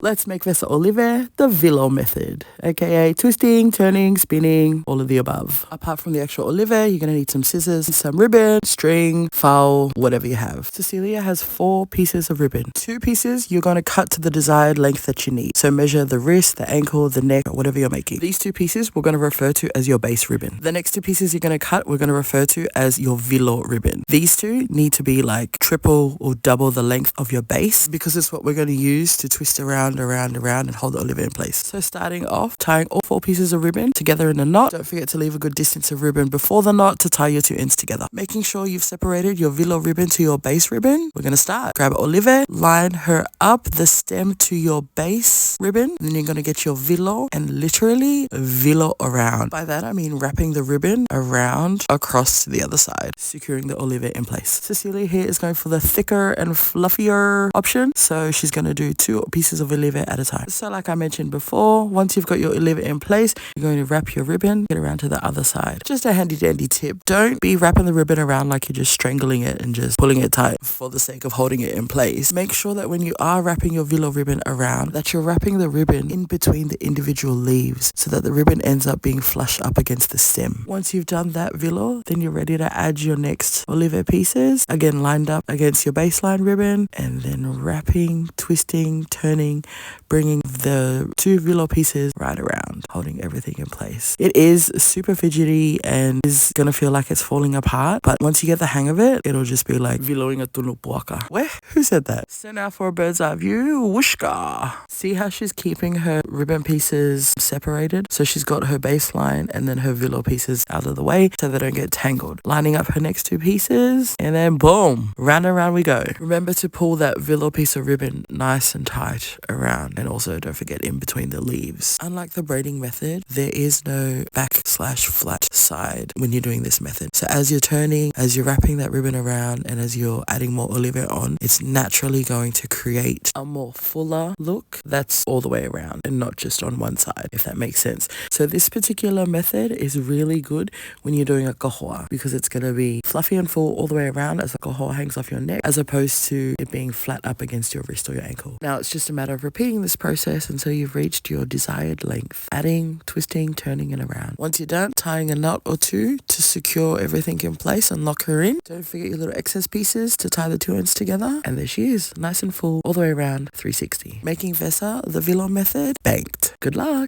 Let's make Vesa Olivé the Velo method, aka twisting, turning, spinning, all of the above. Apart from the actual Olivé, you're going to need some scissors, some ribbon, string, foul, whatever you have. Cecilia has 4 pieces of ribbon. 2 pieces you're going to cut to the desired length that you need. So measure the wrist, the ankle, the neck, whatever you're making. These 2 pieces we're going to refer to as your base ribbon. The next 2 pieces you're going to cut we're going to refer to as your velo ribbon. These 2 need to be like triple or double the length of your base because it's what we're going to use to twist around and hold the Olivé in place. So starting off, tying all 4 pieces of ribbon together in a knot. Don't forget to leave a good distance of ribbon before the knot to tie your 2 ends together. Making sure you've separated your velo ribbon to your base ribbon. We're going to start. Grab Olivé, line her up the stem to your base ribbon. Then you're going to get your velo and literally velo around. By that I mean wrapping the ribbon around across to the other side, securing the Olivé in place. Cecilia here is going for the thicker and fluffier option. So she's going to do 2 pieces of Olivé at a time. So like I mentioned before, once you've got your Olivé in place, you're going to wrap your ribbon, get around to the other side. Just a handy dandy tip. Don't be wrapping the ribbon around like you're just strangling it and just pulling it tight for the sake of holding it in place. Make sure that when you are wrapping your velo ribbon around, that you're wrapping the ribbon in between the individual leaves so that the ribbon ends up being flush up against the stem. Once you've done that velo, then you're ready to add your next Olivé pieces, again lined up against your baseline ribbon, and then wrapping, twisting, turning, bringing the 2 velo pieces right around, holding everything in place. It is super fidgety and is gonna feel like it's falling apart, but once you get the hang of it, it'll just be like veloing a tulupuaka. Where? Who said that? So now for a bird's eye view, whooshka. See how she's keeping her ribbon pieces separated? So she's got her baseline and then her velo pieces out of the way so they don't get tangled. Lining up her next 2 pieces and then boom, round and round we go. Remember to pull that velo piece of ribbon nice and tight around, and also don't forget in between the leaves. Unlike the braiding method, there is no back/flat side when you're doing this method. So as you're turning, as you're wrapping that ribbon around, and as you're adding more Olivé on, it's naturally going to create a more fuller look that's all the way around and not just on one side, if that makes sense. So this particular method is really good when you're doing a kahoa because it's going to be fluffy and full all the way around as the kahoa hangs off your neck, as opposed to it being flat up against your wrist or your ankle. Now it's just a matter of repeating this process until you've reached your desired length, adding, twisting, turning and around. Once you're done, tying a knot or 2 to secure everything in place and lock her in. Don't forget your little excess pieces to tie the 2 ends together, and there she is, nice and full all the way around 360. Making Vesa the velo method banked. Good luck.